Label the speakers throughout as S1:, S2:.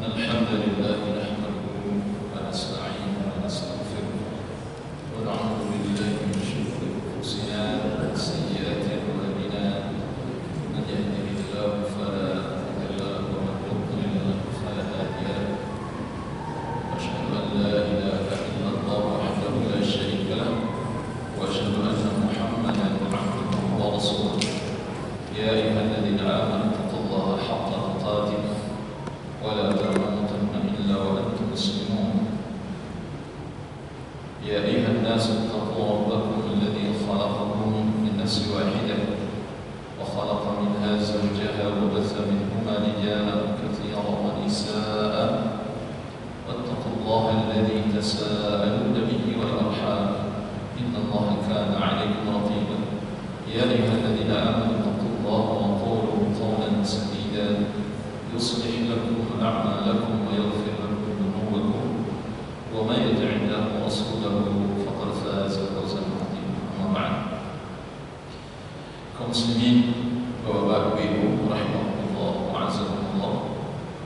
S1: إن الحمد لله نحمده ونستعينه ونستغفره ونعوذ بالله من شرور أنفسنا وسيئات أعمالنا من يهده الله فلا مضل له ومن يضلل فلا هادي له وأشهد أن لا إله إلا الله وحده لا شريك له وأشهد أن محمدا عبده ورسوله يا أيها الذين آمنوا اتقوا الله حق تقاته ولا تموتن إلا وأنتم مسلمون يا أيها الناس اتقوا ربكم الذي خلقكم من نفس واحدة وخلق منها زوجها وبث منهما رجالا كثيرا ونساء واتقوا الله الذي تساءلون به والأرحام إن الله كان عليكم رقيبا يا أيها الذين آمنوا اتقوا الله وقولوا قولا سديدا يصلح لكم أعمالكم ويغفر لكم ذنوبكم ومن يطع الله ورسوله فقد فاز فوزا عظيما أما بعد kaum muslimin Bapak Ibu rahimahullah wa azakumullah,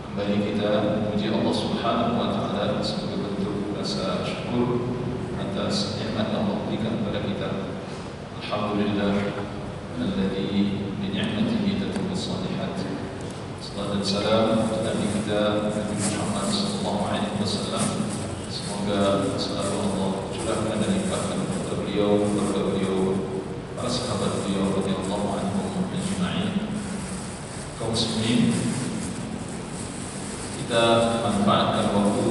S1: kembali kita memuji Allah Subhanahu wa taala sebagai bentuk rasa syukur atas nikmat yang Allah berikan kepada kita. Alhamdulillah alladzi bi ni'matihi tatimmu shalihat. Salam dan salam kepada Nabi kita Nabi Muhammad sallallahu alaihi wasallam. Semoga selalu Allah curahkan dan limpahkan kepada beliau, keluarga beliau, para sahabat beliau radhiyallahu anhum ajma'in. Kaum muslimin, kita manfaatkan waktu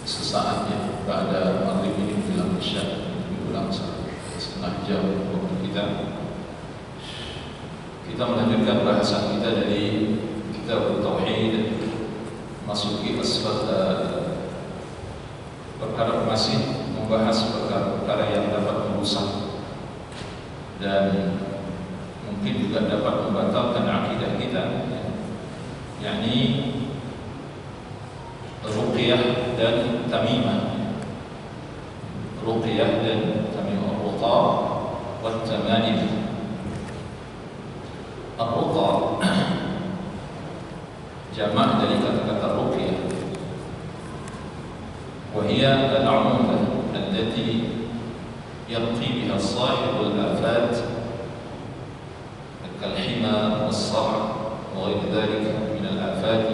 S1: sesaat ya pada maghrib ini menjelang isya, menjelang setengah jam waktu kita. Kita melanjutkan bahasan kita dari kitab Tauhid, masuki asbab perkara masih membahas perkara-perkara yang dapat merusak dan mungkin juga dapat membatalkan akidah kita, yakni ruqyah dan tamimah. Ruqyah dan tamimah, ruqa wa tamaim. Ar-ruqa jamak dari kata-kata ruqyah, wa hiya al-'umudah allati yarqi biha sahibul afat kal-hima was-sar' wa ghayr dhalika min al-afat,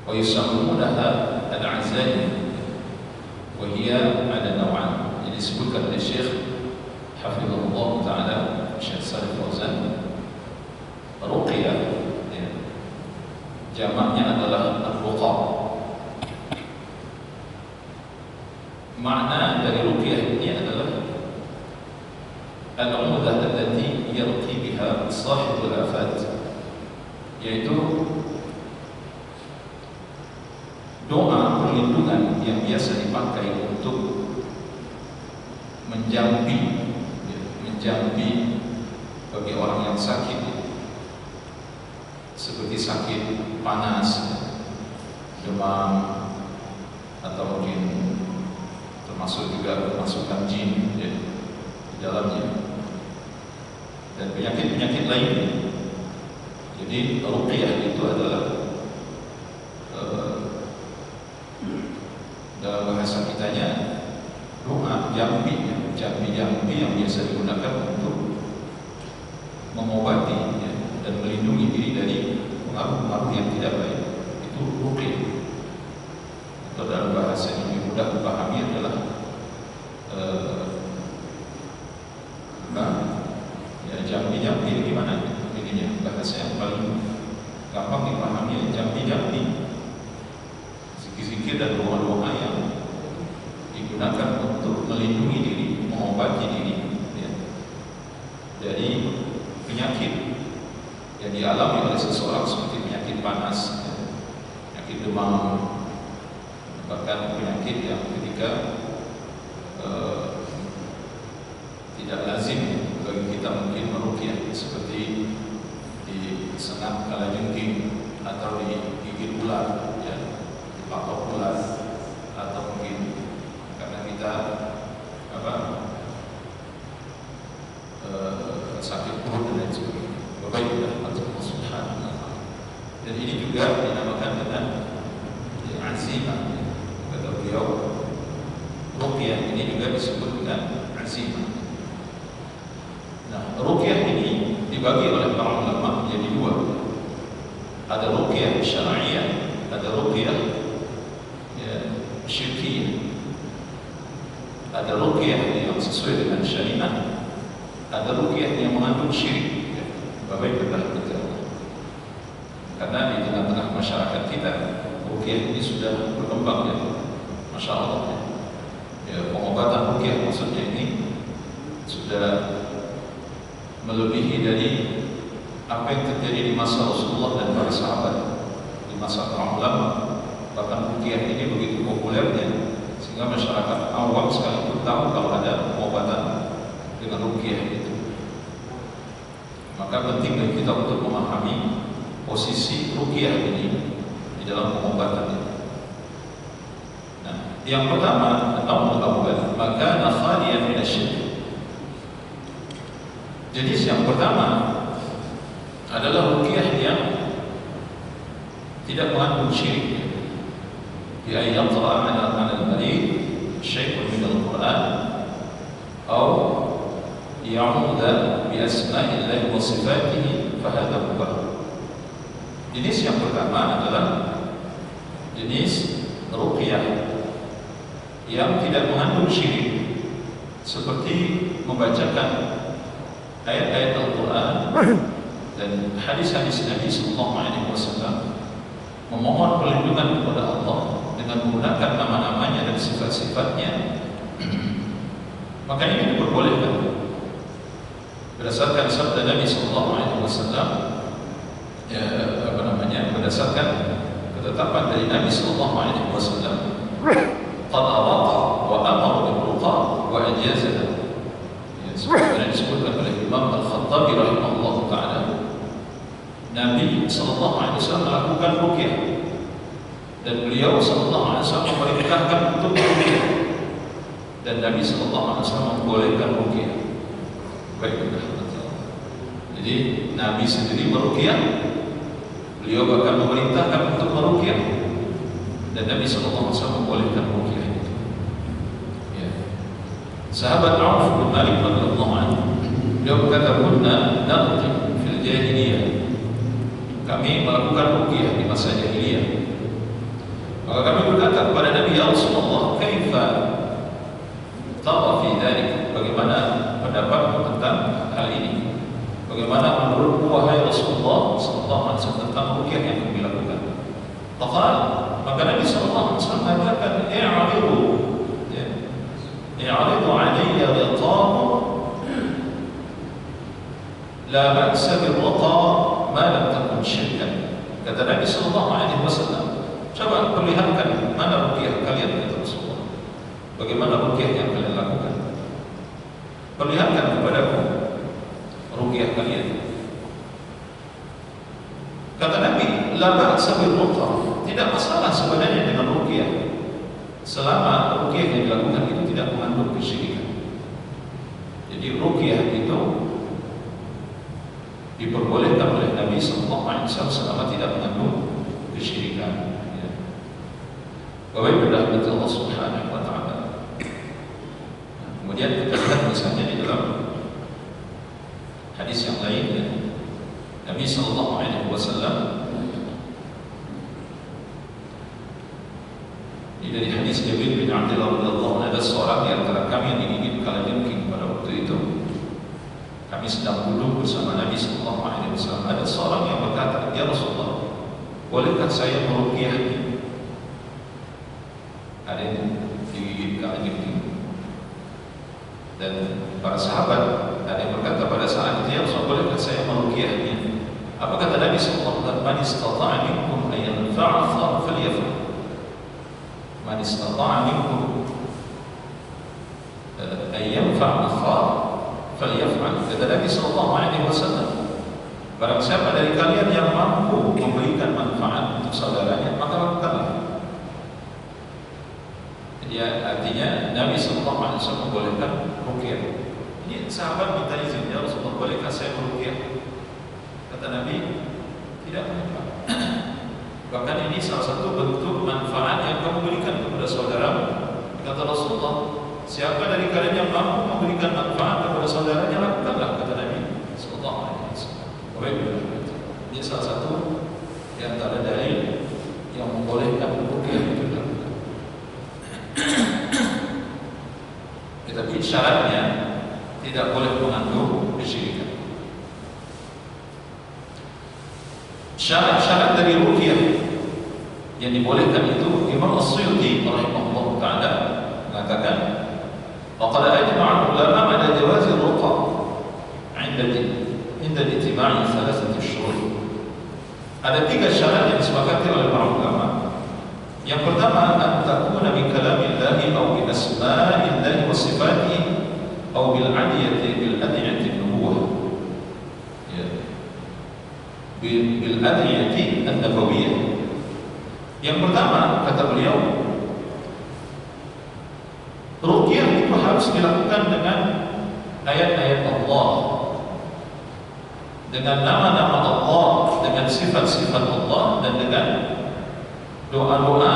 S1: wa yusammunaha al-'azaim, wa hiya 'ala naw'an. Jadi disebutkan oleh Syekh Hafizahullah Ta'ala Syekh Shalih Fauzan, ruqyah ya, jamaknya adalah ar-ruqa. Makna dari ruqyah ini adalah al-'umudah allati yarqi biha sahibul afat, yaitu doa perlindungan yang biasa dipakai untuk menjampi bagi orang yang sakit, seperti sakit panas, demam, atau mungkin termasuk juga kemasukan jin ya, di dalamnya, dan penyakit-penyakit lainnya. Jadi ruqyah itu adalah dalam bahasa kitanya doa jambi yang biasa digunakan untuk mengobati ya, dan melindungi diri dari pengaruh-pengaruh yang tidak baik. Itu ruqyah, atau dalam bahasa yang mudah dipahami adalah ya, jambi gimana ininya, bahasa yang paling gampang dipahami jambi zikir-zikir dan doa-doa yang digunakan untuk melindungi diri, mengobati diri ya, dari penyakit yang dialami oleh seseorang, seperti penyakit panas ya, penyakit demam, bahkan penyakit yang ketika tidak lazim bagi kita mungkin meruqyah, seperti disengat kalajengking atau digigit ular ya, dipatok ular, atau mungkin karena kita sakit perut dan lain sebagainya. Bapak Ibu Allah Subhanahu Dan ini juga dinamakan dengan azimah. Kata beliau, ruqyah ini juga disebut dengan azimah. Nah, ruqyah ini dibagi oleh para ulama menjadi dua. Ada ruqyah syar'iyyah, ada ruqyah syirkiyah. Ada ruqyah yang sesuai dengan syariat, ada ruqyah yang mengandung syirik. Bapak Ibu betul. Karena di tengah-tengah masyarakat kita, ruqyah ini sudah berkembang ya, masya Allah. Ya, pengobatan ruqyah maksudnya ini sudah melebihi dari apa yang terjadi di masa Rasulullah dan para sahabat, di masa para ulama. Bahkan ruqyah ini begitu populernya sehingga masyarakat awam sekalipun tahu kalau ada pengobatan dengan ruqyah itu. Maka penting bagi kita untuk memahami posisi ruqyah ini di dalam pengobatan ini. Nah, yang pertama, al-awwal, maka khaliyan min asy-syirk. Jadi yang pertama adalah ruqyah yang tidak mengandung syirik. Bi ayyaqa ala al-marid syai'un min al-Qur'an atau ya'udha bi asma'illahi wa sifatihi fahadha mubah. Jenis yang pertama adalah jenis ruqyah yang tidak mengandung syirik, seperti membacakan ayat-ayat Al-Quran dan hadis-hadis Nabi Sallallahu Alaihi Wasallam, memohon perlindungan kepada Allah dengan menggunakan nama-namanya dan sifat-sifatnya. Maka ini diperbolehkan berdasarkan sabda Nabi Sallallahu Alaihi Wasallam, berdasarkan ketetapan dari Nabi Sallallahu Alaihi Wasallam, qad awaqa wa amara bil ruqa wa ajazaha. Sebagaimana disebutkan oleh Imam Al-Khattabi rahimahullah taala, Nabi Sallallahu Alaihi Wasallam melakukan ruqyah dan beliau Sallallahu Alaihi Wasallam memerintahkan untuk ruqyah, dan Nabi Sallallahu Alaihi Wasallam membolehkan ruqyah. Baik, jadi Nabi sendiri meruqyah, beliau bahkan memerintahkan untuk meruqyah, dan Nabi Sallallahu Alaihi Wasallam membolehkan ruqyah itu. Ya. Sahabat Auf bin Malik radhiyallahu anhu, beliau berkata, "Kunna narqi fil jahiliyah." Kami melakukan ruqyah di masa jahiliyah. Maka kami berkata kepada Nabi, "Ya Rasulullah, kaifa tara fi dzalik?" Bagaimana pendapatmu tentang hal ini? Bagaimana menurutmu wahai Rasulullah sallallahu alaihi wasallam tentang ruqyah yang kami lakukan? Faqala, maka Nabi sallallahu alaihi wasallam mengatakan, "I'ridu 'alayya riqamu la ba'sa bir-ruqa ma lam takun syirkan." Kata Nabi sallallahu alaihi wasallam, coba perlihatkan mana ruqyah kalian, kata Rasulullah. Bagaimana ruqyah yang kalian lakukan? Perlihatkan kepadaku ruqyah kalian. Kata Nabi, la ba'sa bir-ruqa, tidak masalah sebenarnya dengan ruqyah selama ruqyah yang dilakukan itu tidak mengandung kesyirikan. Jadi ruqyah itu diperbolehkan oleh Nabi sallallahu alaihi wasallam selama tidak mengandung kesyirikan. Ya. Bapak Ibu rahmati Allah Subhanahu wa taala. Kemudian kita lihat misalnya di dalam hadis yang lain, ya. Nabi sallallahu alaihi wasallam dari hadis Jabir bin Abdullah radhiyallahu anhu, ada seorang di antara kami yang digigit kalajengking pada waktu itu. Kami sedang duduk bersama Nabi sallallahu alaihi wasallam. Ada seorang yang berkata, "Ya Rasulullah, bolehkah saya meruqyahnya?" Ada yang digigit kalajengking. Dan para sahabat ada yang berkata pada saat itu, "Ya Rasulullah, bolehkah saya meruqyahnya?" Apa kata Nabi sallallahu alaihi wasallam? "Man istata'a minkum an yanfa'a akhar falyaf'al." Man istata'a minkum an yanfa'a akhar falyaf'al. Kata Nabi sallallahu alaihi wasallam, barang siapa dari kalian yang mampu memberikan manfaat untuk saudaranya, maka lakukanlah. Jadi artinya Nabi sallallahu alaihi wasallam membolehkan ruqyah. Ini sahabat minta izin, "Ya Rasulullah, bolehkah saya meruqyah?" Kata Nabi, "Tidak apa-apa." satu bentuk manfaat yang kamu berikan kepada saudaramu. Kata Rasulullah, siapa dari kalian yang mampu memberikan manfaat kepada saudaranya, lakukanlah, kata Nabi sallallahu alaihi wasallam. Ini salah satu di antara dalil yang membolehkan ruqyah itu dilakukan. Tetapi syaratnya tidak boleh mengandung kesyirikan. Syarat-syarat dari ruqyah yang dibolehkan itu, Imam As-Suyuti rahimahullah taala mengatakan, "Faqad ajma'a ulama 'ala jawaz ar-ruqya 'inda ijtima'i thalathati syurut." Ada 3 syarat yang disepakati oleh para ulama. Yang pertama, an takuna bi kalamillahi aw bi asma'illahi wa sifatihi aw bil adiyati an-nubuwah. Ya. Bil adiyati an-nabawiyyah. Yang pertama, kata beliau, ruqyah itu harus dilakukan dengan ayat-ayat Allah, dengan nama-nama Allah, dengan sifat-sifat Allah, dan dengan doa-doa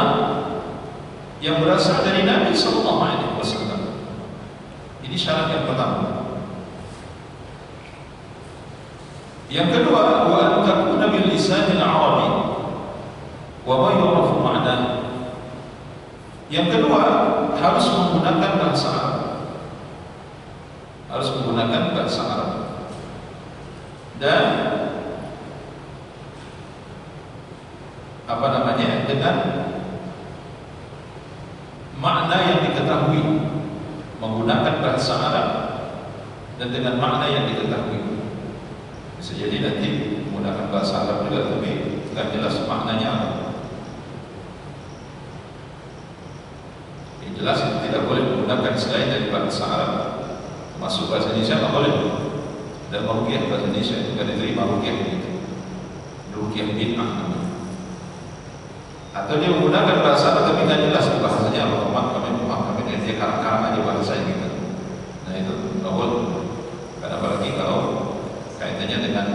S1: yang berasal dari Nabi sallallahu alaihi wasallam. Ini syarat yang pertama. Yang kedua, wa an takuna bil lisanil arabi wa ma yu'rafu ma'nahu. Yang kedua, harus menggunakan bahasa Arab. Harus menggunakan bahasa Arab. Dan dengan makna yang diketahui, menggunakan bahasa Arab dan dengan makna yang diketahui. Bisa jadi nanti menggunakan bahasa Arab juga tapi tidak jelas maknanya apa. Yang jelas itu tidak boleh menggunakan selain dari bahasa Arab. Masuk bahasa Indonesia tidak boleh. Dan meruqyah bahasa Indonesia itu tidak diterima ruqyah begitu. Ruqyah bid'ah namanya. Atau dia menggunakan bahasa Arab tapi tidak jelas bahasanya apa, kami dia karang-karang aja bahasanya gitu. Nah itu tidak boleh. Karena apalagi kalau kaitannya dengan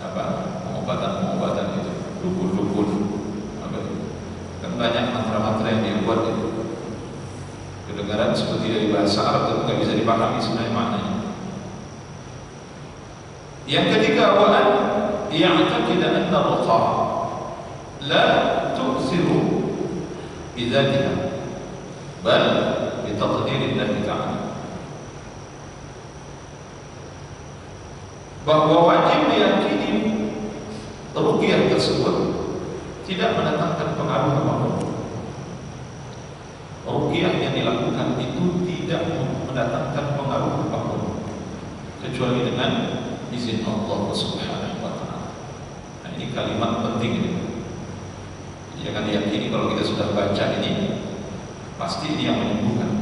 S1: apa, pengobatan itu, dukun apa itu. Kan banyak mantra-mantra yang dia buat itu. Kedengaran seperti dari bahasa Arab tapi tidak bisa dipahami sebenarnya maknanya. Yang ketiga, wa'an ya'taqid anna ar-ruqa la tu'thiru bi dzatiha bal bi taqdirillah ta'ala. Bahwa wajib meyakini ruqyah tersebut tidak mendatangkan pengaruh apapun. Ruqyah yang dilakukan itu tidak mendatangkan pengaruh apapun kecuali dengan izin Allah Subhanahu wa ta'ala. Nah ini kalimat penting ini. Jangan diyakini kalau kita sudah baca ini pasti ini yang menyembuhkan.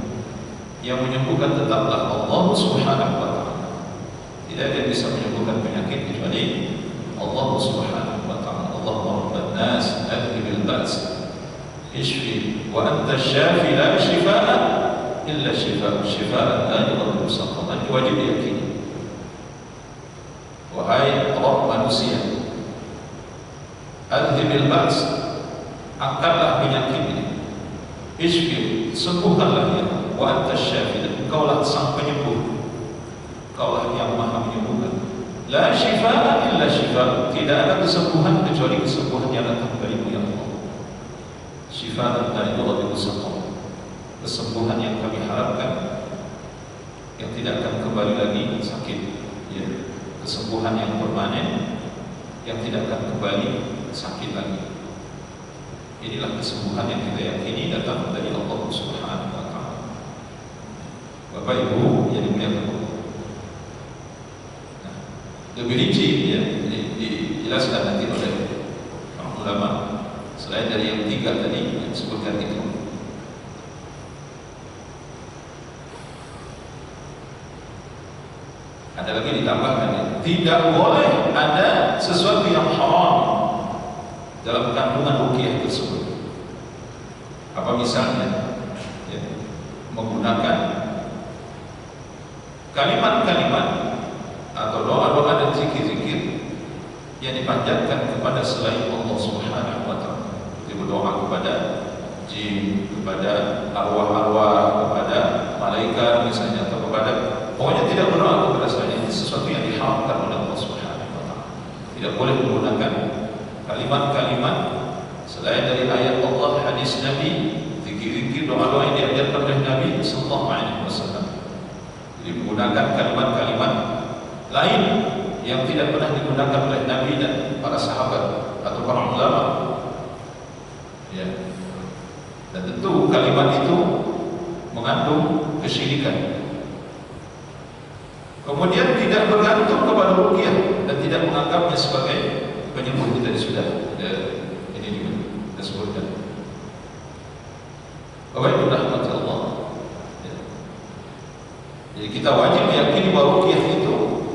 S1: Yang menyembuhkan tetaplah Allah Subhanahu wa ta'ala. Tidak ada yang bisa menyembuhkan penyakit kecuali Allah Subhanahu wa ta'ala. Allahumma rabban nas adhibil ba's ishfi wa anta syafi la shifaa illa shifaa la yughadiru saqama. Wajib diyakini. Wahai Rabb manusia, adhibil ba's, angkatlah penyakit ini. Ishfi, sembuhkanlah ya. Wa anta syafi, engkaulah sang penyembuh. Engkaulah yang maha menyembuhkan. La shifaa illa shifaa, tidak ada kesembuhan kecuali kesembuhan yang datang darimu ya Allah. Shifaa la yughadiru saqama, kesembuhan yang kami harapkan yang tidak akan kembali lagi sakit ya. Kesembuhan yang permanen yang tidak akan kembali sakit lagi. Inilah kesembuhan yang kita yakini datang dari Allah Subhanahu wa ta'ala. Bapak Ibu yang dimuliakan Allah. Nah, lebih rinci ya, dijelaskan nanti oleh ulama selain dari yang 3 tadi yang disebutkan itu. Ada lagi ditambahkan ya. Tidak boleh ada sesuatu yang haram dalam kandungan ruqyah tersebut. Apa misalnya ya, menggunakan kalimat-kalimat atau doa-doa dan zikir-zikir yang dipanjatkan kepada selain Allah Subhanahu wa ta'ala. seperti berdoa kepada jin, kepada arwah-arwah, kepada malaikat misalnya, atau kepada, pokoknya tidak berdoa kepada selain itu, sesuatu yang diharamkan oleh Allah Subhanahu wa taala. Tidak boleh menggunakan kalimat-kalimat selain dari ayat Allah, hadis Nabi, zikir-zikir, doa-doa yang diajarkan oleh Nabi sallallahu alaihi wasallam. Jadi menggunakan kalimat-kalimat lain yang tidak pernah digunakan oleh Nabi dan para sahabat atau para ulama. Ya. Dan tentu kalimat itu mengandung kesyirikan. Kemudian tidak bergantung kepada ruqyah dan tidak menganggapnya sebagai penyembuh. Tadi sudah ini juga disebutkan. Bapak Ibu rahmati Allah. Ya. Jadi kita wajib meyakini bahwa ruqyah itu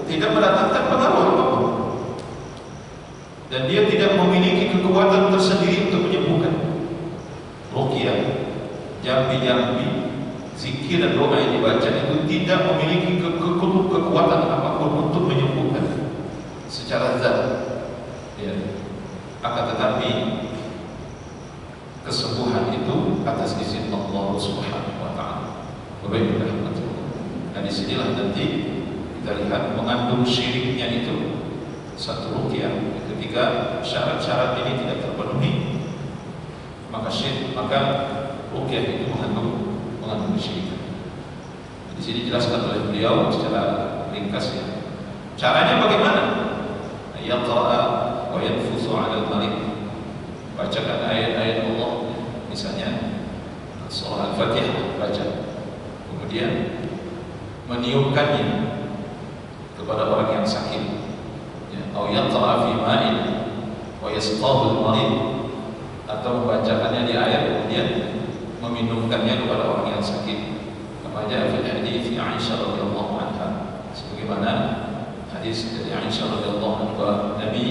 S1: tidak mendatangkan pengaruh apapun, dan dia tidak memiliki kekuatan tersendiri untuk menyembuhkan. Ruqyah, jambi-jambi, zikir dan doa yang dibaca itu tidak memiliki kekuatan apapun untuk menyembuhkan secara zat. Ya. Akan tetapi kesembuhan itu atas izin Allah Subhanahu wa taala. Baik, nah disinilah nanti kita lihat mengandung syiriknya itu satu ruqyah. Ketika syarat-syarat ini tidak terpenuhi, maka ruqyah itu mengandung kesyirikan. Di sini dijelaskan oleh beliau secara ringkas ya. Caranya bagaimana? Yaqra'a wa yanfusu 'ala al-marid. Bacakan ayat-ayat Allah, misalnya surah Al-Fatihah, baca. Kemudian meniupkannya kepada orang yang sakit. Ya, au yaqra'a fi ma'in wa yasqahu al-marid, atau membacakannya di air kemudian meminumkannya kepada orang yang sakit. Kama jaa fi hadits Aisyah radhiyallahu anha, sebagaimana hadis dari Aisyah radhiyallahu anha, Nabi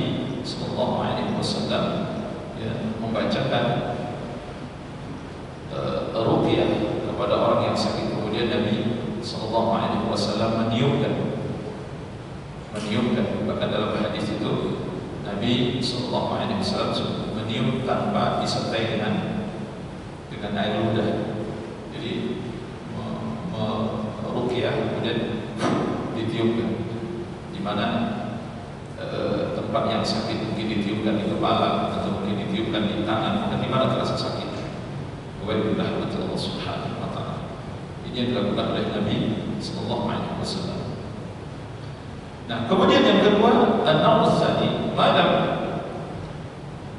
S1: sallallahu alaihi wasallam ya, membacakan ruqyah kepada orang yang sakit. Kemudian Nabi sallallahu alaihi wasallam meniupkan. Bahkan dalam hadis itu Nabi sallallahu alaihi wasallam meniup tanpa disertai dengan air ludah. Jadi ruqyah kemudian ditiupkan di mana tempat yang sakit, mungkin ditiupkan di kepala atau mungkin ditiupkan di tangan, dan di mana terasa sakit. Wabillahi Allah Subhanahu wa taala. Ini yang dilakukan oleh Nabi sallallahu alaihi wasallam. Nah, kemudian yang kedua, an-naw' tsani, madam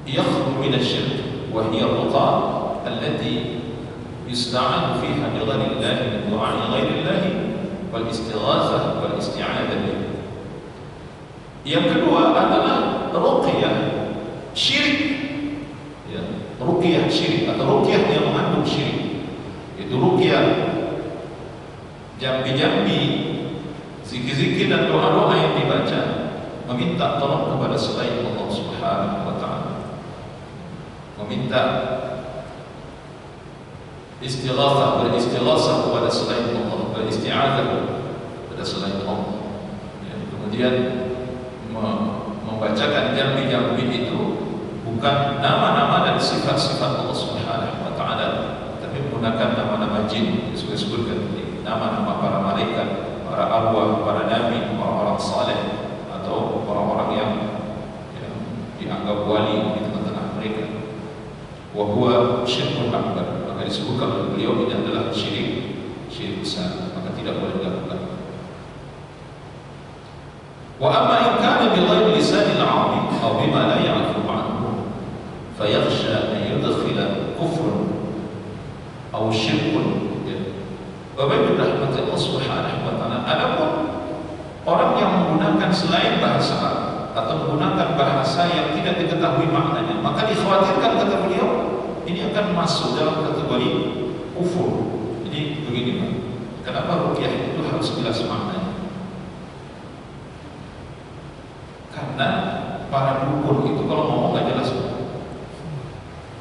S1: yakhlu min asy-syirk wa hiya ar-ruqa allati yusta'anu fiha bi ghairi Allah min du'a'i ghairi Allah wal istighatsah wal isti'adzah. Yang kedua adalah ruqyah syirik. Ya, ruqyah syirik atau ruqyah yang mengandung syirik. Itu ruqyah jambi-jambi, zikir-zikir dan doa-doa yang dibaca meminta tolong kepada selain Allah Subhanahu wa taala. Meminta beristighatsah kepada selain Allah, beristi'adzah kepada selain Allah. Ya, kemudian membacakan jambi-jambi itu bukan nama-nama dan sifat-sifat Allah Subhanahu wa taala, tapi menggunakan nama-nama jin, disebutkan nama-nama para malaikat, para arwah, para nabi, orang-orang saleh, atau orang-orang yang dianggap wali di tengah-tengah mereka. Wa huwa syirkun akbar. Maka disebutkan oleh beliau ini adalah syirik besar, maka tidak boleh dilakukan. Wa amma in kana bi ghairi lisanil 'arab aw bima la ya'rifu anhu fayakhsha an yudkhila kufrun aw syirkun. Bapak Ibu rahmati Allah Subhanahu wa taala. Adapun orang yang menggunakan selain bahasa Arab atau menggunakan bahasa yang tidak diketahui maknanya, maka dikhawatirkan, kata beliau, ini akan masuk dalam kategori kufur. Jadi begini Pak, kenapa ruqyah itu harus jelas maknanya? Karena para dukun itu kalau ngomong nggak jelas,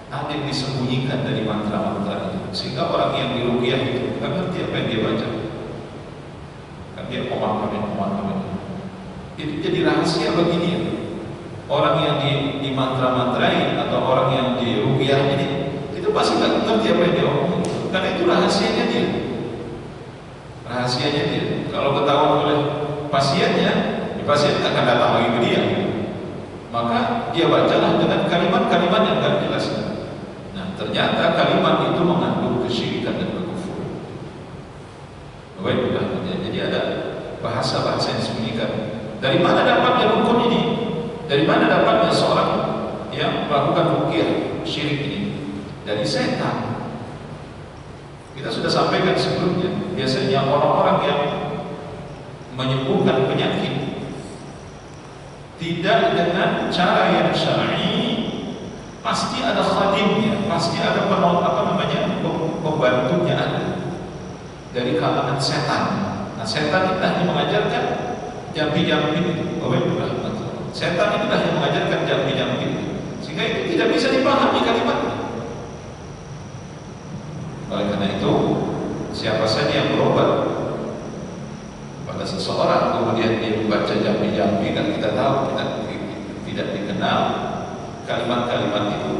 S1: ada yang disembunyikan dari mantra-mantra itu, sehingga orang yang diruqyah itu nggak ngerti apa yang dia baca. Kan dia omong-omong itu jadi rahasia bagi dia. orang yang di mantra-mantrain atau orang yang di ruqyah ini, itu pasti nggak ngerti apa yang dia omongin. Karena itu rahasianya dia. Rahasianya dia. Kalau ketahuan oleh pasiennya, pasien akan datang lagi ke dia. Maka dia bacalah dengan kalimat-kalimat yang nggak jelas. Nah, ternyata kalimat itu mengandung kesyirikan dan kekufuran. Baiklah, jadi ada bahasa-bahasa yang disembunyikan. Dari mana dapatnya rukun ini? Dari mana dapatnya seorang yang melakukan ruqyah syirik ini? Dari setan. Kita sudah sampaikan sebelumnya, biasanya orang-orang yang menyembuhkan penyakit tidak dengan cara yang syar'i, pasti ada khadimnya, pasti ada pembantunya ada dari kalangan setan. Nah, setan itulah yang mengajarkan jampi-jampi itu. Setan itulah yang mengajarkan jampi-jampi itu, sehingga itu tidak bisa dipahami kalimatnya. Oleh karena itu, siapa saja yang berobat pada seseorang kemudian dia membaca jampi-jampi, dan kita tahu tidak dikenal kalimat-kalimat itu,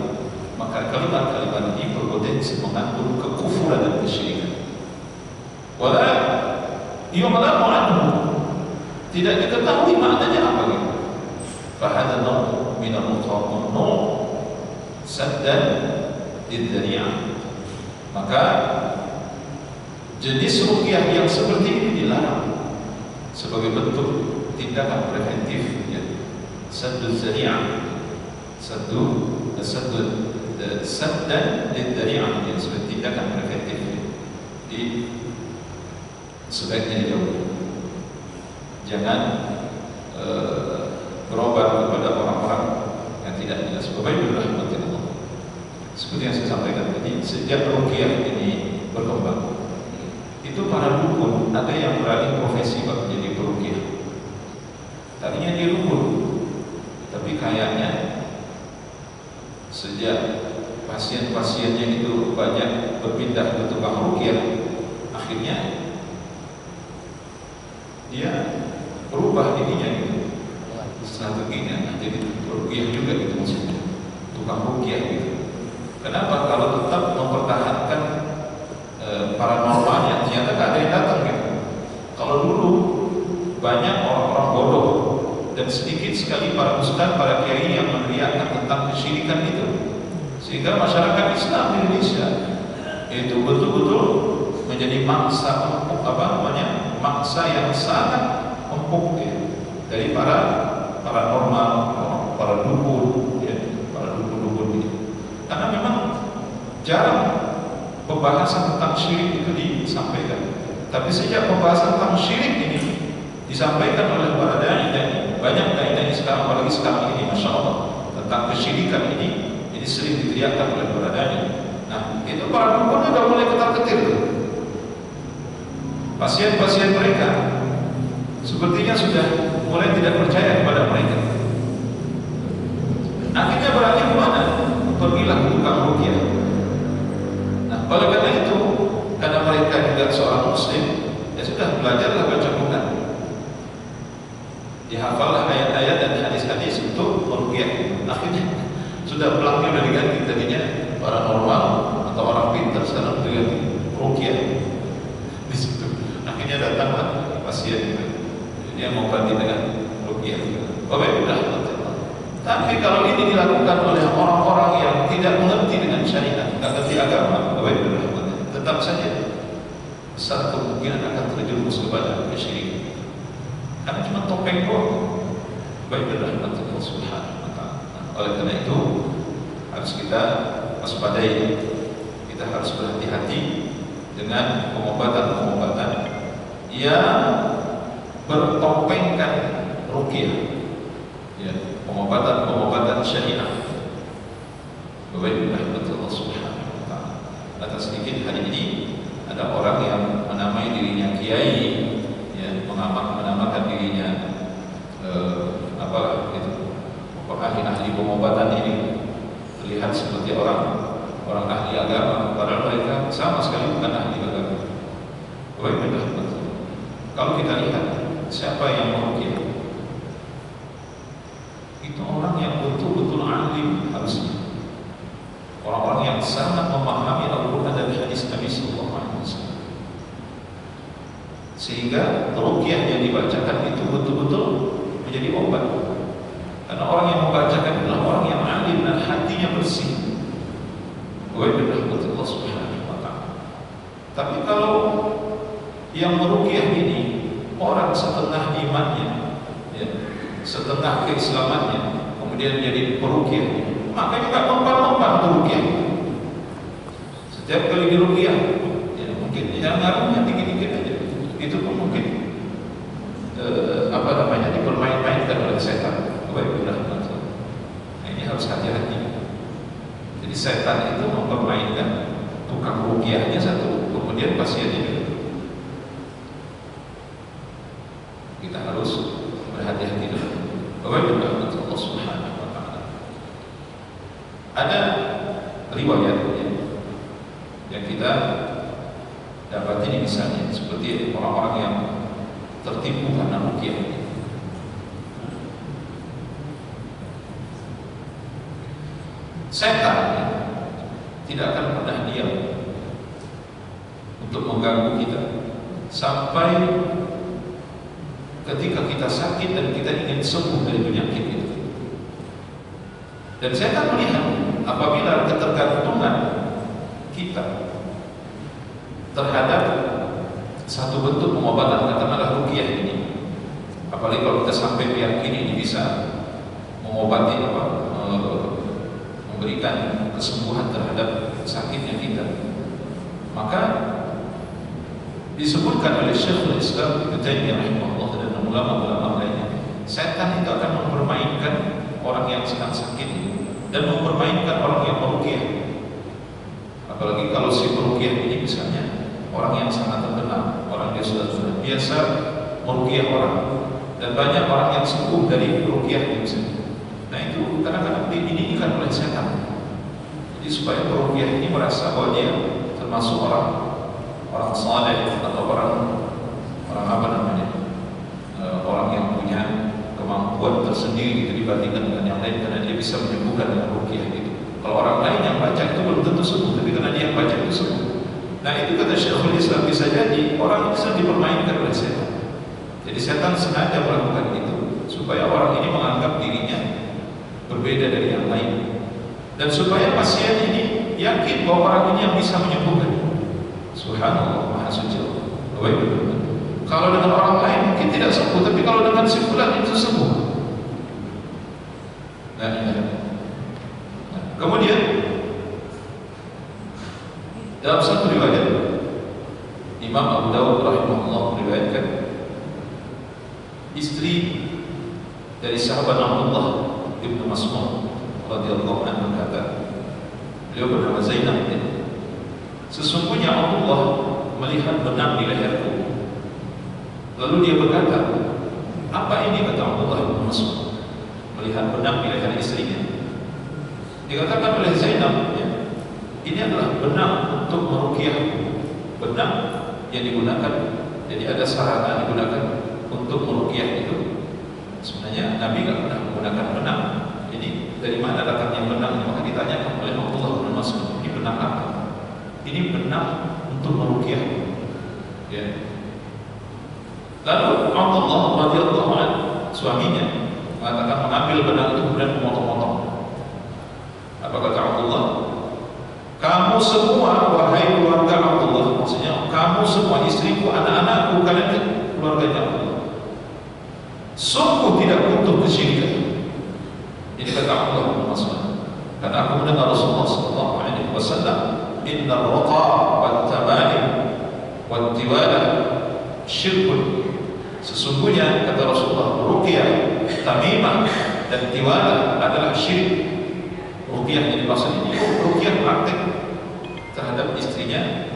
S1: maka kalimat-kalimat ini berpotensi mengandung kekufuran dan kesyirikan. Wala yu'lamu anhu, tidak diketahui maknanya apa gitu. Fahadha naw min al-mutawammu saddan lidzari'ah. Maka jenis ruqyah yang seperti ini dilarang sebagai bentuk tindakan preventif, ya. Saddu dzari'ah, saddan lidzari'ah, ya, sebagai tindakan preventif, ya. Di sebaiknya dijauhi. Jangan berobat kepada orang-orang yang tidak jelas. Bapak-ibu, seperti yang saya sampaikan tadi, sejak ruqyah ini berkembang, itu para dukun ada yang beralih profesi menjadi peruqyah. Tadinya dia dukun, tapi kayaknya sejak pasien-pasiennya itu banyak berpindah ke tukang ruqyah, akhirnya dia berubah ininya gitu, strateginya jadi peruqyah juga gitu, maksudnya tukang ruqyah gitu. Kenapa? Kalau tetap mempertahankan paranormalnya, ternyata gak ada yang datang gitu. Kalau dulu banyak orang-orang bodoh dan sedikit sekali para ustaz, para kiai yang meneriakkan tentang kesyirikan itu, sehingga masyarakat Islam di Indonesia itu betul-betul menjadi mangsa empuk, mangsa yang sangat empuk, ya, dari para paranormal, para dukun, ya, para dukun-dukun ini. Karena memang jarang pembahasan tentang syirik itu disampaikan. Tapi sejak pembahasan tentang syirik ini disampaikan oleh para dai, banyak dai sekarang, apalagi sekarang ini, masya Allah, tentang kesyirikan ini sering diteriakkan oleh para dai. Nah, itu para dukun sudah mulai ketar-ketir. Pasien-pasien mereka sepertinya sudah mulai tidak percaya kepada mereka. Akhirnya beralih kemana? Pergilah ke tukang ruqyah. Nah, oleh karena itu, karena mereka juga seorang muslim, ya sudah, belajarlah baca Quran, dihafallah ayat-ayat dan hadis-hadis untuk meruqyah. Akhirnya sudah pelangnya dari ganti, tadinya paranormal atau orang pintar, sekarang sudah ganti ruqyah di situ. Akhirnya datanglah pasien itu, dia mau ganti dengan ruqyah. Bapak-ibu, tapi kalau ini dilakukan oleh orang-orang yang tidak mengerti dengan syariat, tidak mengerti agama, tetap saja besar kemungkinan akan terjerumus kepada kesyirikan. Karena cuma topeng doang. Baiklah, Allah Subhanahu wa Ta'ala. Oleh karena itu harus kita waspadai, kita harus berhati-hati dengan pengobatan-pengobatan yang bertopengkan ruqyah, ya, pengobatan-pengobatan syariah. Baiklah, Allah Subhanahu wa Ta'ala. Atas sedikit hari ini ada orang yang menamai dirinya kiai, ya, menamakan dirinya ahli pengobatan ini, terlihat seperti orang ahli agama, padahal mereka sama sekali bukan ahli agama. Baiklah, kalau kita lihat siapa yang meruqyah, itu orang sangat memahami Al-Quran dan hadis Nabi Sallallahu Alaihi Wasallam, sehingga ruqyah yang dibacakan itu betul-betul menjadi obat. Karena orang yang membacakan adalah orang yang alim dan hatinya bersih. Wa Allah Subhanahu wa Ta'ala. Tapi kalau yang meruqyah ini orang setengah imannya, ya, setengah keislamannya, kemudian jadi peruqyah, maka juga mempan-mempan peruqyah. Setiap kali diruqyah, ya mungkin ngaruhnya dikit-dikit aja. Itu pun mungkin dipermain-mainkan oleh setan. Nah, ini harus hati-hati. Jadi setan itu mempermainkan tukang ruqyahnya satu, kemudian pasiennya juga. Kita harus berhati-hati dengan Allah Subhanahu wa Ta'ala. Ada riwayat yang kita dapat ini misalnya seperti orang-orang yang tertipu karena ruqyah. Setan tidak akan pernah diam untuk mengganggu kita sampai ketika kita sakit dan kita ingin sembuh dari penyakit itu. Dan setan melihat apabila ketergantungan kita terhadap satu bentuk pengobatan, katakanlah ruqyah ini, apalagi kalau kita sampai meyakini ini bisa mengobati memberikan kesembuhan terhadap sakitnya kita, maka disebutkan oleh Syekhul Islam Ibnu Taimiyah rahimahullah dan ulama-ulama lainnya, setan itu akan mempermainkan orang yang sedang sakit dan mempermainkan orang yang meruqyah. Apalagi kalau si peruqyah ini misalnya orang yang sangat terkenal, orang dia sudah biasa meruqyah orang, dan banyak orang yang sembuh dari ruqyah misalnya. Nah itu kadang-kadang diinginkan oleh setan. Jadi supaya peruqyah ini merasa bahwa dia termasuk orang saleh atau orang orang yang punya kemampuan tersendiri gitu dibandingkan dengan yang lain, karena dia bisa menyembuhkan dengan ruqyah itu. Kalau orang lain yang baca itu belum tentu sembuh, tapi karena dia yang baca itu sembuh. Nah itu kata Syekhul Islam, bisa jadi orang itu sedang dipermainkan oleh setan. Jadi setan sengaja melakukan itu supaya orang ini menganggap dirinya berbeda dari yang lain, dan supaya pasien ini yakin bahwa orang ini yang bisa menyembuhkan. Subhanallah, Maha Suci Allah. Kalau dengan orang lain mungkin tidak sembuh, tapi kalau dengan si fulan itu sembuh. Nah, kemudian dalam satu riwayat Imam Abu Dawud rahimahullah meriwayatkan istri dari sahabat Abdullah Ibnu Mas'ud radhiyallahu anhu kata, beliau bernama Zainab, sesungguhnya Allah melihat benang di leherku. Lalu dia berkata, apa ini? Kata Abdullah Ibnu Mas'ud, melihat benang di leher istrinya. Dikatakan oleh Zainab, ini adalah benang untuk meruqyah, benang yang digunakan. Jadi ada sarana digunakan untuk meruqyah itu. Sebenarnya Nabi tidak pernah menggunakan benang. Jadi dari mana datangnya benang? Maka ditanyakan oleh Abdullah bin Mas'ud, ini benang apa? Ini benang untuk meruqyah. Ya. Lalu Abdullah radhiyallahu anhu suaminya mengatakan mengambil benang itu kemudian memotong-motong. Apa kata Abdullah? Kamu semua wahai keluarga Abdullah, maksudnya kamu semua, istriku, anak-anakku, kalian keluarganya Abdullah, sungguh tidak butuh kesyirikan. Ini kata Abdullah bin Mas'ud. Karena aku mendengar Rasulullah sallallahu alaihi wasallam, inna ar-raqa wat-tamaim wat-tiwala syirkun. Sesungguhnya kata Rasulullah, ruqyah, tamimah dan tiwala adalah syirik. Ruqyah yang dimaksud ini ruqyah praktek terhadap istrinya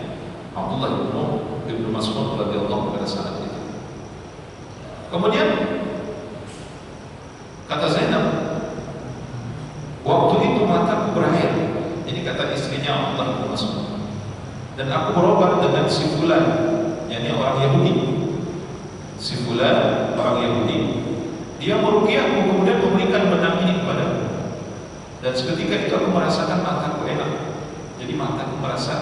S1: Abdullah bin Mas'ud radhiyallahu pada saat itu. Kemudian kata Zainab, waktu itu mataku berair. Ini kata istrinya Abdullah bin Mas'ud. Dan aku berobat dengan si fulan, yakni orang Yahudi. Si fulan orang Yahudi, dia meruqyahku kemudian memberikan benang ini kepadaku. Dan seketika itu aku merasakan mataku enak. Jadi mataku merasa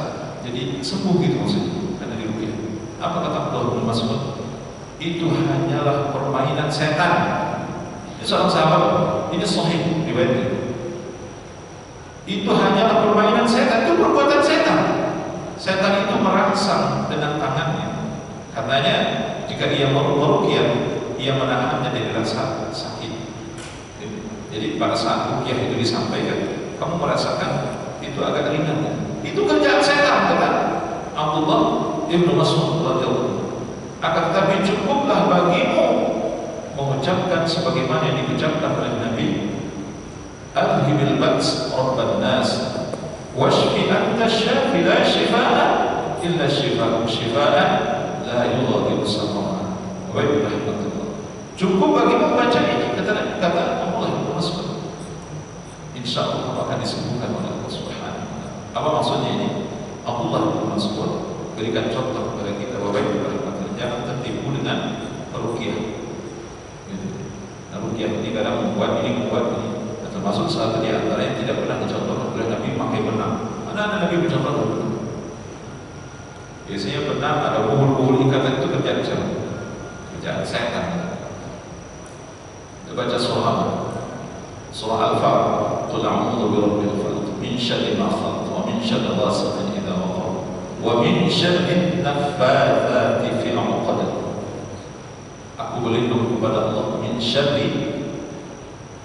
S1: jadi sembuh gitu maksudnya karena diruqyah. Apa kata Abdullah bin Mas'ud? Itu hanyalah permainan setan. Ini seorang sahabat, ini sahih riwayatnya. Itu hanyalah permainan setan, itu perbuatan setan. Setan itu merangsang dengan tangannya. Karenanya jika ia meruqyah, ia menahannya dari rasa sakit. Jadi pada saat ruqyah itu disampaikan, kamu merasakan itu agak ringan. Itu kerjaan setan, kata Abdullah bin Mas'ud radhiyallahu. Akan tetapi cukuplah bagimu mengucapkan sebagaimana yang diucapkan oleh Nabi, Adhibil ba's rabban nas washfi anta syafi la shifaa illa shifaa shifaa la yughadiru saqama. Wa rahmatullah. Cukup bagimu baca ini, kata Allah bin Mas'ud. Insyaallah akan disembuhkan oleh Allah Subhanahu wa taala. Apa maksudnya ini? Abdullah bin Mas'ud berikan contoh kepada kita, Bapak Ibu rahmatullah, jangan tertipu dengan ruqyah. Nah, ruqyah ini kadang membuat ini. Termasuk salah di antara yang tidak pernah dicontohkan oleh Nabi pakai benang. Mana Nabi mencontohkan benang? Biasanya benang ada buhul-buhul ikatan, itu kerjaan siapa? Kerjaan setan. Kita baca surah Al-Falaq, qul a'udzu birabbil falaq min syarri ma khalaq wa min syarri ghasiqin idza waqab wa min syarri naffatsati fil 'uqad. Aku berlindung kepada Allah min syarri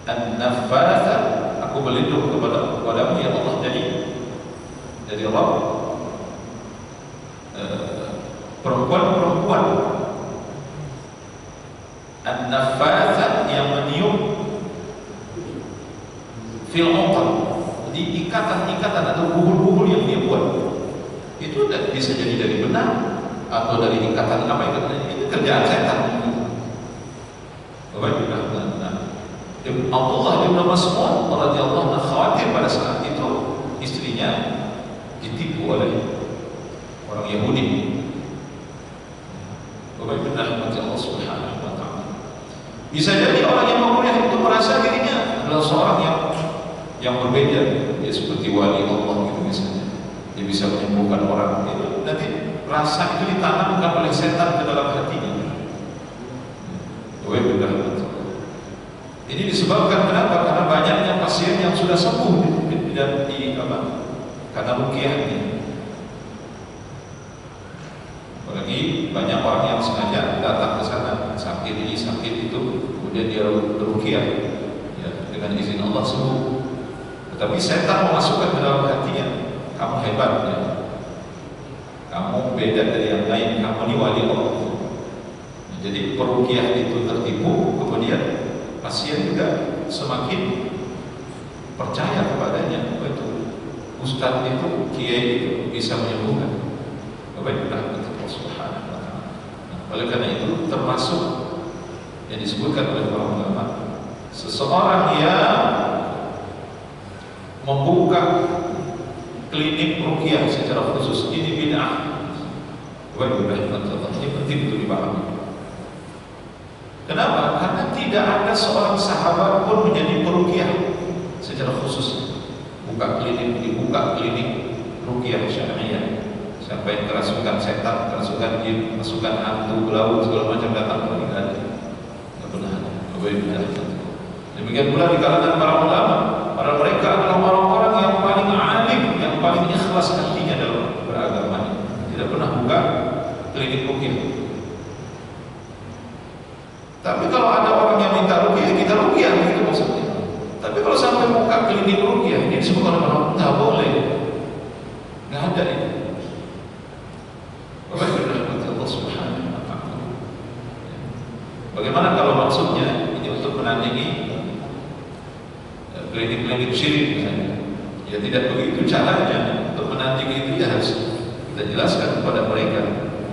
S1: an-naffatha, aku berlindung kepadamu ya Allah dari Rabb perempuan an-naffatha yang meniup fil 'uqad, di ikatan atau buhul-buhul yang dia buat. Itu bisa jadi dari benang atau dari ikatan apa itu kerjaan setan. Bapak Ibu Abdullah bin Mas'ud radhiyallahu anhu khawatir pada saat itu istrinya ditipu oleh orang Yahudi. Bapak Ibu rahmati Allah Subhanahu wa taala. Bisa jadi orang yang meruqyah itu merasa dirinya adalah seorang yang berbeda, ya seperti wali Allah gitu misalnya. Dia bisa menyembuhkan orang. Itu nanti rasa itu ditanamkan oleh setan ke dalam hatinya. Bapak Ibu rahmati. Ini disebabkan kenapa? Karena banyaknya pasien yang sudah sembuh karena ruqyahnya. Apalagi banyak orang yang sengaja datang ke sana sakit ini sakit itu, kemudian dia ruqyah ya, dengan izin Allah sembuh. Tetapi setan memasukkan ke dalam hatinya, kamu hebat ya, kamu beda dari yang lain, kamu ini wali Allah. Jadi peruqyah itu tertipu, kemudian pasien juga semakin percaya kepadanya. Itu ustaz itu, kiai itu bisa menyembuhkan. Bapak Ibu Allah Subhanahu wa taala. Oleh karena itu termasuk yang disebutkan oleh para ulama, seseorang yang membuka klinik ruqyah secara khusus ini bid'ah. Bapak Ibu Allah, ini penting untuk dipahami. Kenapa? Karena tidak ada seorang sahabat pun menjadi peruqyah secara khusus. Dibuka klinik ruqyah syar'iyyah. Siapa yang kerasukan setan, kerasukan jin, kerasukan hantu, belaut, segala macam datang ke kita. Tidak pernah ada. Demikian pula di kalangan para ulama, para mereka adalah orang-orang yang paling alim, yang paling ikhlas hatinya dalam beragamanya. Tidak pernah buka klinik ruqyah. Tapi kalau ada orang yang minta ruqyah, kita ruqyah gitu maksudnya. Tapi kalau sampai buka klinik ruqyah, ini disebut oleh orang, nggak boleh, nggak ada ini. Allah Subhanahu wa taala. Bagaimana kalau maksudnya ini untuk menandingi klinik-klinik syirik misalnya? Ya tidak begitu caranya. Untuk menandingi itu ya harus kita jelaskan kepada mereka,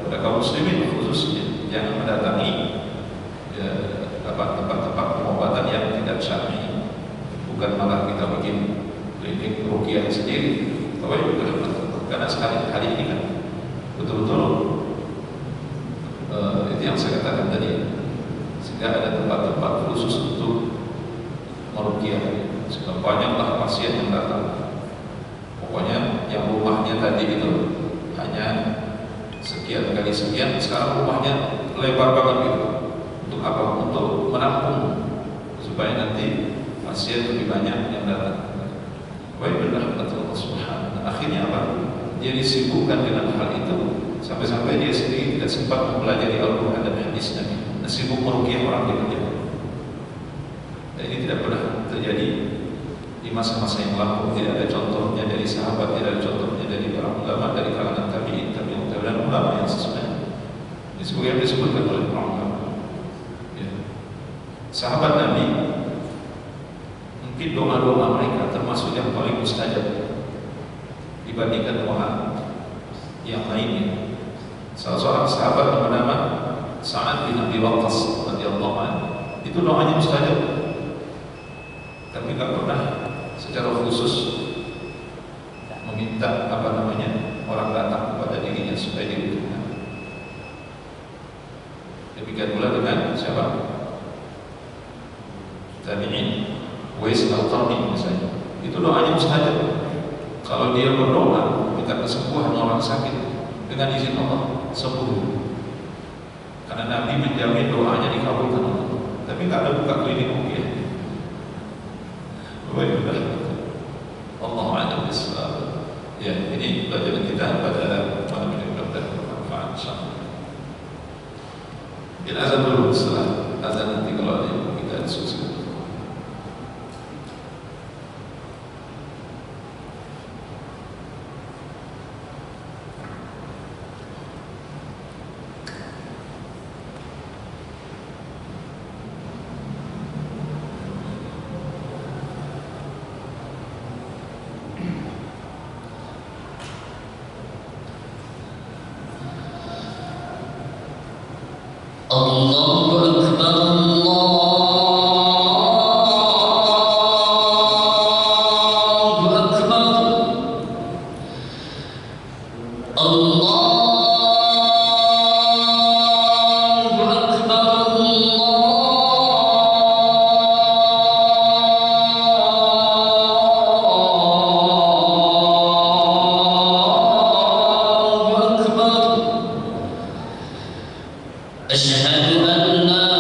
S1: kepada kaum muslimin khususnya, jangan mendatangi tempat-tempat pengobatan yang tidak syar'i. Bukan malah kita bikin klinik ruqyah sendiri. Karena hari ini kan betul-betul itu yang saya katakan tadi, sehingga ada tempat-tempat khusus untuk meruqyah. Sehingga banyaklah pasien yang datang. Pokoknya yang rumahnya tadi itu hanya sekian kali sekian, sekarang rumahnya lebar banget gitu. Untuk apa? Untuk menampung supaya nanti pasien lebih banyak yang datang. Baik, benar kata Allah Subhanahu. Akhirnya apa? Dia disibukkan dengan hal itu sampai-sampai dia sendiri tidak sempat mempelajari Al-Quran dan hadis Nabi. Sibuk meruqyah orang di dunia. Dan ini tidak pernah terjadi di masa-masa yang lalu. Tidak ada contohnya dari sahabat, tidak ada contohnya dari para ulama, dari kalangan tabi'in, dan ulama yang sesungguhnya. Ini sebagian disebutkan oleh para ulama. Ya. Sahabat Nabi, mungkin doa-doa mereka termasuk yang paling mustajab dibandingkan doa yang lainnya. Salah seorang sahabat bernama Sa'ad bin Abi Waqqas radhiyallahu anhu, itu doanya mustajab, tapi tidak pernah secara khusus meminta orang datang kepada dirinya supaya dibutuhkan. Demikian pula dengan siapa? Tabi'in, Uwais al-Qarni misalnya, itu doanya mustajab. Kalau dia berdoa minta kesembuhan orang sakit, dengan izin Allah sembuh. Karena Nabi menjamin doanya dikabulkan Allah. Tapi tidak ada buka klinik ruqyah. Baik, Allah a'lam bishawab. Ya, ini pelajaran kita pada malam ini, mudah-mudahan bermanfaat insyaallah. Kita azan dulu, setelah azan nanti kalau ada kita diskusi.
S2: Allahu Akbar, Allahu Akbar, Allahu Akbar, Allahu Akbar. Asyhadu an la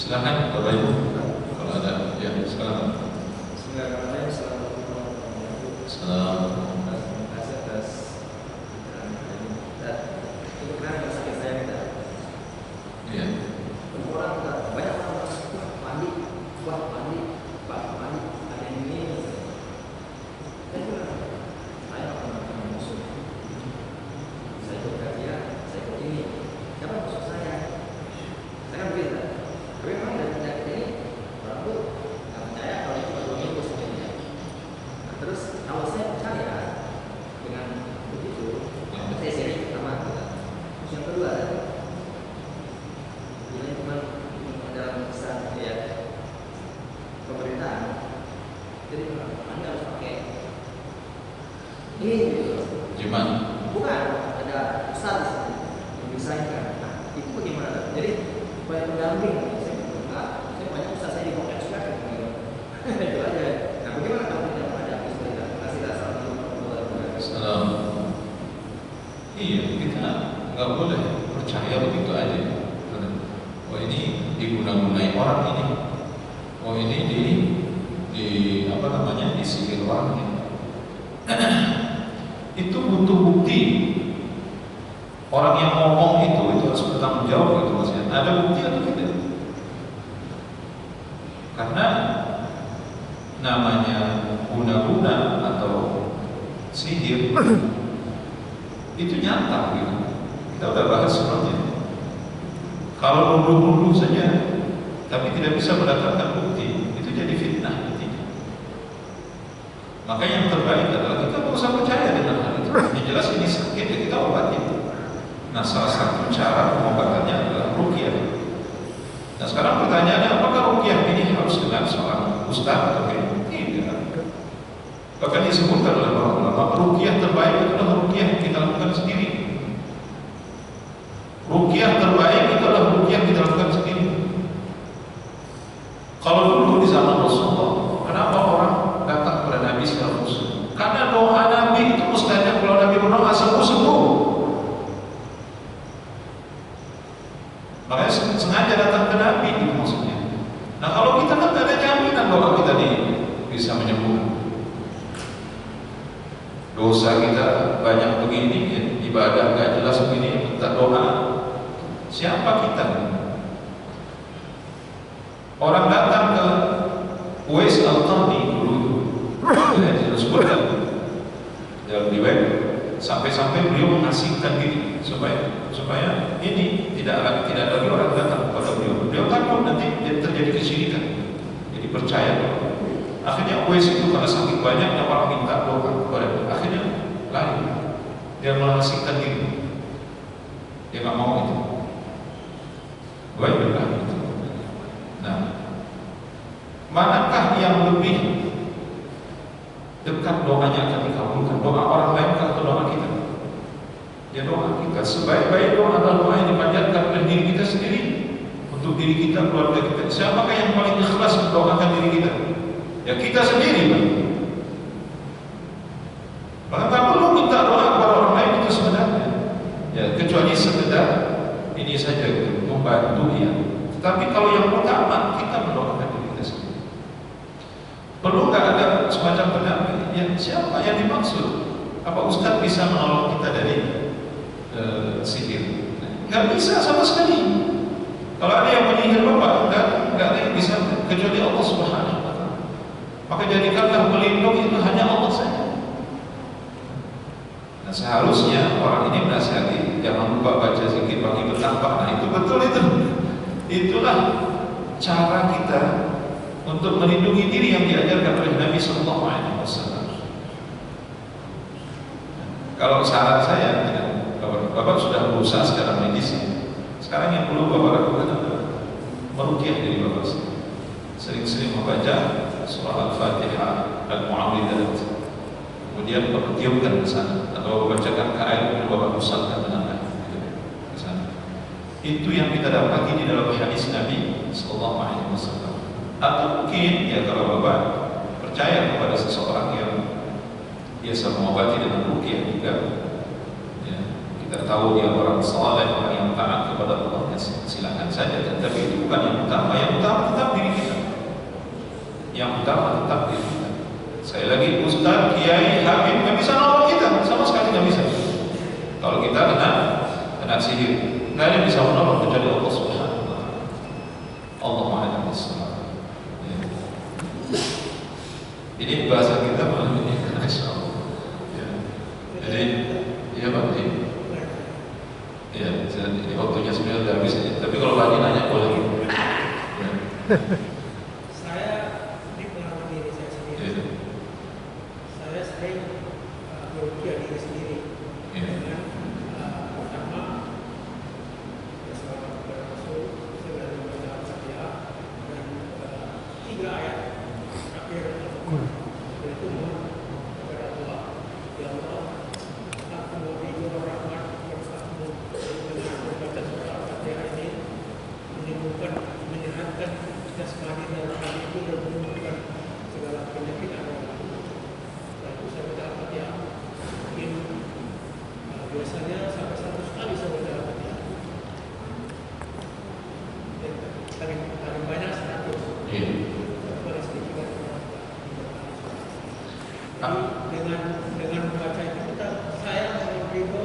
S1: Silakan Bapak Ibu kalau ada ya silakan.
S3: Assalamualaikum warahmatullahi wabarakatuh.
S1: Assalamualaikum.
S3: Terima kasih atas untuk kenal saya kita.
S1: Ya.
S3: Orang banyak orang mandi, Pak mandi, ada yang ini. Saya orang musuh. Saya ikut kajian, saya ikut ini. Siapa musuh saya? Saya kan begitu. Tapi memang dari ini orang tuh nggak percaya kalau itu baru minggu sebenarnya. Terus kalau saya percaya dengan begitu, saya sering pertama. Terus yang kedua, ini cuma dalam kesan ya pemerintahan. Jadi Anda harus pakai ini gitu.
S1: Gimana?
S3: Bukan ada ustaz yang desainkan. Nah, itu bagaimana? Jadi banyak pendamping. Saya banyak ustaz saya di pokok juga kan gitu. Itu aja. Nah, bagaimana kalau tidak ada istilah kasih dasar untuk
S1: Salam. Iya, kita nggak boleh percaya begitu aja. Oh ini diguna-gunai orang ini. Oh ini di apa namanya disihir orang ini. Itu butuh bukti. Orang yang ngomong itu harus bertanggung jawab gitu maksudnya. Ada bukti atau tidak? Karena namanya guna-guna atau sihir itu nyata gitu. Kita udah bahas sebelumnya. Kalau nuduh-nuduh saja tapi tidak bisa mendatangkan bukti, itu jadi fitnah intinya. Maka yang terbaik adalah kita tidak usah percaya dengan hal itu. Yang jelas ini sakit ya kita obati. Nah, salah satu cara pengobatannya adalah ruqyah. Nah, sekarang pertanyaannya apakah ruqyah ini harus dengan seorang ustaz atau tidak? Bahkan disebutkan oleh para ulama, ruqyah terbaik adalah ruqyah yang kita lakukan sendiri. Ruqyah terbaik itu adalah ruqyah yang kita lakukan sendiri. Kalau dulu di zaman Rasulullah, kenapa orang datang kepada Nabi secara khusus? Karena doa Nabi itu mustajab. Kalau Nabi berdoa sembuh-sembuh. Makanya sengaja datang ke Nabi itu maksudnya. Nah kalau kita kan tidak ada jaminan doa kita bisa menyembuhkan. Dosa kita banyak begini, ya, ibadah gak jelas begini, minta doa. Siapa kita? Orang datang ke Uwais Al-Qarni dulu, disebutkan dalam riwayat, sampai-sampai beliau mengasingkan diri supaya ini tidak lagi orang datang kepada beliau. Beliau takut nanti terjadi kesyirikan, jadi percaya. Akhirnya Uwais itu karena saking banyaknya orang minta doa kepada dia, akhirnya lari. Dia mengasingkan diri. Dia nggak mau itu. Baiklah itu. Nah, manakah yang lebih dekat doanya akan dikabulkan? Doa orang lain atau doa kita? Ya doa kita. Sebaik-baik doa adalah doa yang dipanjatkan oleh diri kita sendiri untuk diri kita, keluarga kita. Siapakah yang paling ikhlas mendoakan diri kita? Ya kita sendiri, Pak. Maka tak perlu minta doa kepada orang lain itu sebenarnya. Ya kecuali sekedar ini saja membantu ya. Tetapi kalau yang pertama kita mendoakan diri kita sendiri. Perlu nggak ada semacam pendamping? Ya siapa yang dimaksud? Apa Ustaz bisa menolong kita dari sihir? Nggak bisa sama sekali. Kalau ada yang menyihir Bapak, nggak ada yang bisa kecuali Allah Subhanahu Wa Taala. Maka jadikanlah pelindung itu hanya Allah saja. Nah seharusnya orang ini menasihati jangan lupa baca zikir pagi petang Pak. Nah itu betul itu. Itulah cara kita untuk melindungi diri yang diajarkan oleh Nabi Sallallahu Alaihi Wasallam. Kalau saran saya, Bapak sudah berusaha secara medis. Sekarang yang perlu Bapak lakukan adalah meruqyah diri Bapak sendiri. Sering-sering membaca surah Al-Fatihah dan Mu'awwidzat. Kemudian Bapak tiupkan ke sana atau bacakan ke air kemudian Bapak usapkan dengan air ke sana. Itu yang kita dapati di dalam hadis Nabi Sallallahu Alaihi Wasallam. Atau mungkin ya kalau Bapak percaya kepada seseorang yang biasa mengobati dengan ruqyah juga, ya, kita tahu dia orang saleh, orang yang taat kepada Allah, silakan saja. Tapi itu bukan yang utama. Yang utama tetap diri kita. Yang utama tetap diri kita. Saya lagi Ustaz, Kiai, Habib nggak bisa nolong kita, sama sekali nggak bisa. Kalau kita kena sihir, nggak ada yang bisa menolong kecuali Allah Subhanahu Wa Taala. Allah Maha Besar. Ini bahasa kita malam ini, Masya Allah. Ya. Jadi, ya Pak, ya, ini waktunya sebenarnya sudah habis. Tapi kalau Pak nanya boleh. Ya.
S4: Saya ini pengalaman diri saya sendiri.
S1: Ya.
S4: Saya sering berukia diri sendiri
S1: Ya.
S4: dengan pertama bersama kepada Rasul saya membaca Al-Fatihah dan 3 ayat terakhir Al-Quran. Itu mohon kepada Allah, ya Allah, aku mohon rahmat berkatmu dengan membaca surah Al-Fatihah ini menyembuhkan, menyehatkan jasmani dan rohani itu dan menyembuhkan segala penyakit yang ada. Lalu saya baca Al-Fatihah mungkin biasanya sampai 100 kali saya baca Al-Fatihah. Dan paling banyak 100.
S1: Iya.
S4: Boleh sedikit dengan membaca itu kita saya menerima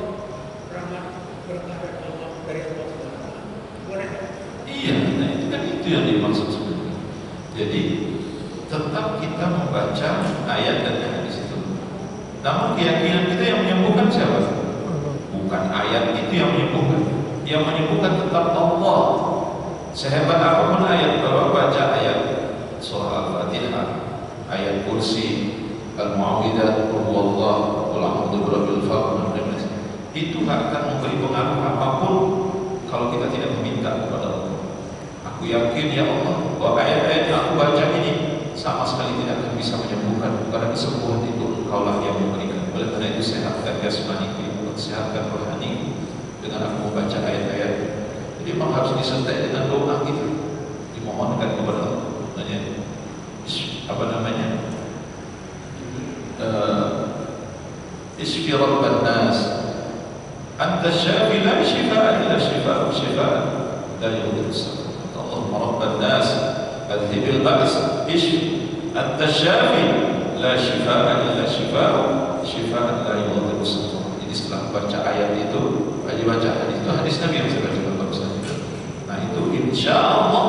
S4: rahmat berkah dari Allah SWT. Boleh?
S1: Iya, nah itu kan itu yang dimaksud sebenarnya. Jadi tetap kita membaca ayat dan hadis itu. Namun keyakinan kita yang menyembuhkan siapa? Bukan ayat itu yang menyembuhkan. Yang menyembuhkan tetap Allah. Sehebat apapun ayat, bahwa baca ayat surah Al-Fatihah, ayat kursi, Al-Mu'awwidah, Qul-Huwallah, Qul a'udzu birabbil falaq, itu nggak akan memberi pengaruh apapun kalau kita tidak meminta kepada Allah. Aku yakin ya Allah bahwa ayat-ayat yang aku baca ini sama sekali tidak akan bisa menyembuhkan, karena kesembuhan itu Engkaulah yang memberikan. Oleh karena itu sehatkan jasmaniku, sehatkan rohaniku dengan aku membaca ayat-ayat. Jadi memang harus disertai dengan doa gitu, dimohonkan kepada Allah. Apa namanya? Isfi Rabban Nas, Anta Syafi la shifaa illa shifaa la yughadiru saqama. Allahumma Rabban Nas adhibil ba's ishfi Anta Syafi la shifaa illa shifaa la yughadiru saqama. Jadi setelah baca ayat itu dibaca hadis itu, hadis Nabi yang saya baca barusan. Nah itu insya Allah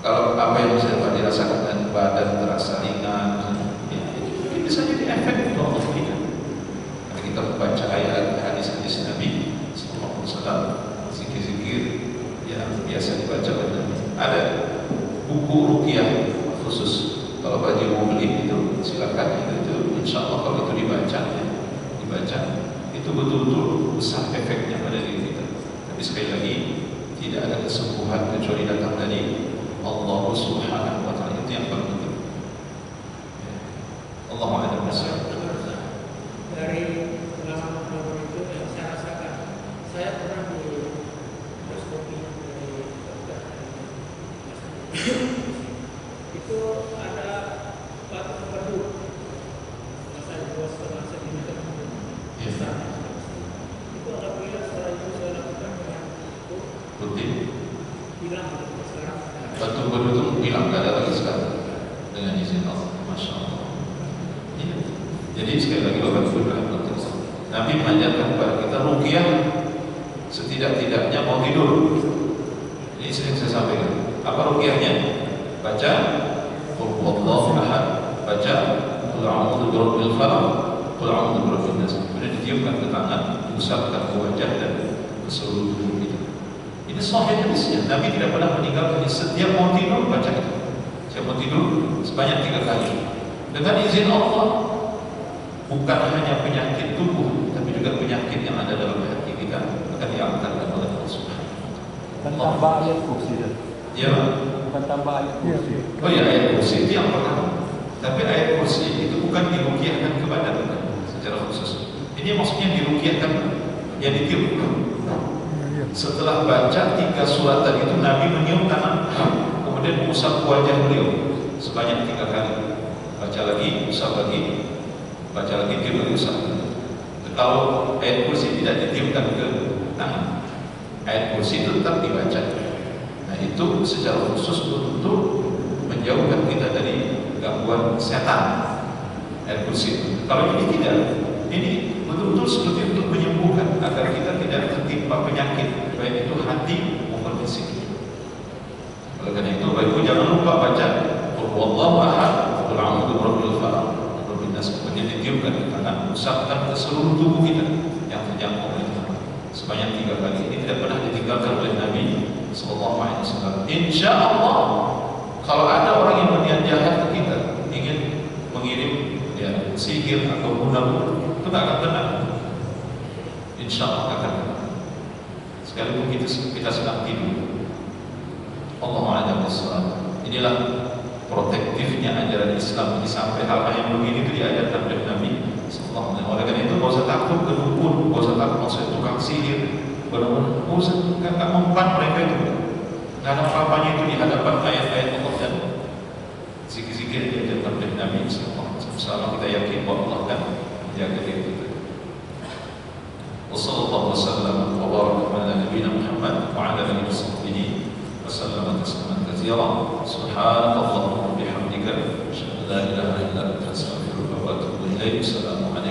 S1: kalau apa yang saya dirasakan dan badan terasa ringan, ya, itu bisa jadi efek untuk Allah kita. Karena kita membaca ayat hadis-hadis Nabi Sallallahu Alaihi Wasallam, zikir-zikir yang biasa dibaca oleh Nabi. Ada buku ruqyah khusus. Kalau Pak Haji mau beli itu silakan. Itu insya Allah kalau itu dibaca, itu betul-betul besar efeknya pada diri kita. Tapi sekali lagi tidak ada kesembuhan kecuali datang dari Allah Subhanahu Wa Taala. Itu yang paling penting. Allah Maha Besar.
S4: Dari pengalaman itu yang saya rasakan, saya pernah di endoskopi dari dokter. Itu ada batu empedu, masa 2,5 cm besar. Itu alhamdulillah setelah itu saya lakukan dengan
S1: Rutin.
S4: hilang sekarang.
S1: Batu itu hilang, nggak ada lagi sekarang dengan izin Allah. Masya Allah. Ya. Jadi sekali lagi Bapak Ibu betul. Nabi mengajarkan kepada kita ruqyah setidak-tidaknya mau tidur. Ini sering saya sampaikan. Apa ruqyahnya? Baca Qul huwallahu ahad, baca Qul a'udzu birabbil falaq, Qul a'udzu birabbin nas. Kemudian ditiupkan ke tangan, diusapkan ke wajah dan ke seluruh tubuh kita. Ini sahih hadisnya. Nabi tidak pernah meninggalkan. Setiap mau tidur baca itu. Setiap mau tidur sebanyak 3 kali. Dengan izin Allah, bukan hanya penyakit tubuh, tapi juga penyakit yang ada dalam hati kita akan diangkat oleh Allah Subhanahu Wa Taala.
S5: Dan tambah ayat kursi dan
S1: Ya,
S5: bukan tambah ayat kursi.
S1: oh ya, ayat kursi itu yang pertama. Tapi ayat kursi itu bukan diruqyahkan ke badan secara khusus. Ini maksudnya diruqyahkan, ya ditiupkan. Setelah baca 3 surat tadi itu, Nabi menyium tangan, kemudian mengusap wajah beliau sebanyak 3 kali. Baca lagi, usap lagi, baca lagi, tiup lagi, usap lagi. Kalau ayat kursi tidak ditiupkan ke tangan, ayat kursi itu tetap dibaca. Nah itu secara khusus untuk menjauhkan kita dari gangguan setan. Ayat kursi itu. Kalau ini tidak, ini betul-betul seperti untuk menyembuhkan agar kita tidak tertimpa penyakit, baik itu hati maupun fisik. Oleh karena itu, Bapak Ibu jangan lupa baca Wallahu ahad, qul a'udzu birabbil falaq, rabbin nas. Kemudian ditiupkan di tangan, usapkan ke seluruh tubuh kita yang terjangkau oleh tangan sebanyak 3 kali. Ini tidak pernah ditinggalkan oleh Nabi sallallahu alaihi wasallam. Insyaallah kalau ada orang yang berniat jahat ke kita, ingin mengirim sihir atau guna-guna, itu tidak akan benar. Insyaallah tidak akan benar. Sekalipun kita sedang tidur. Allahu a'lam bishawab. Inilah protektifnya ajaran Islam ini, sampai hal-hal yang begini itu diajarkan oleh Nabi sallallahu alaihi wasallam. Oleh karena itu, enggak usah takut ke dukun, enggak usah takut maksud tukang sihir, benar-benar enggak usah, enggak mempan mereka itu. Enggak ada apa-apanya itu di hadapan ayat-ayat Allah dan zikir-zikir yang diajarkan oleh Nabi sallallahu alaihi wasallam. Selama kita yakin bahwa Allah akan menjaga diri kita. Wassallallahu wasallam wa baraka ala nabiyina Muhammad wa ala alihi wasahbihi wasallam tasliman katsira. Subhanakallahumma wa bihamdika, asyhadu an la ilaha illa anta, astaghfiruka wa atubu ilaik. Assalamualaikum.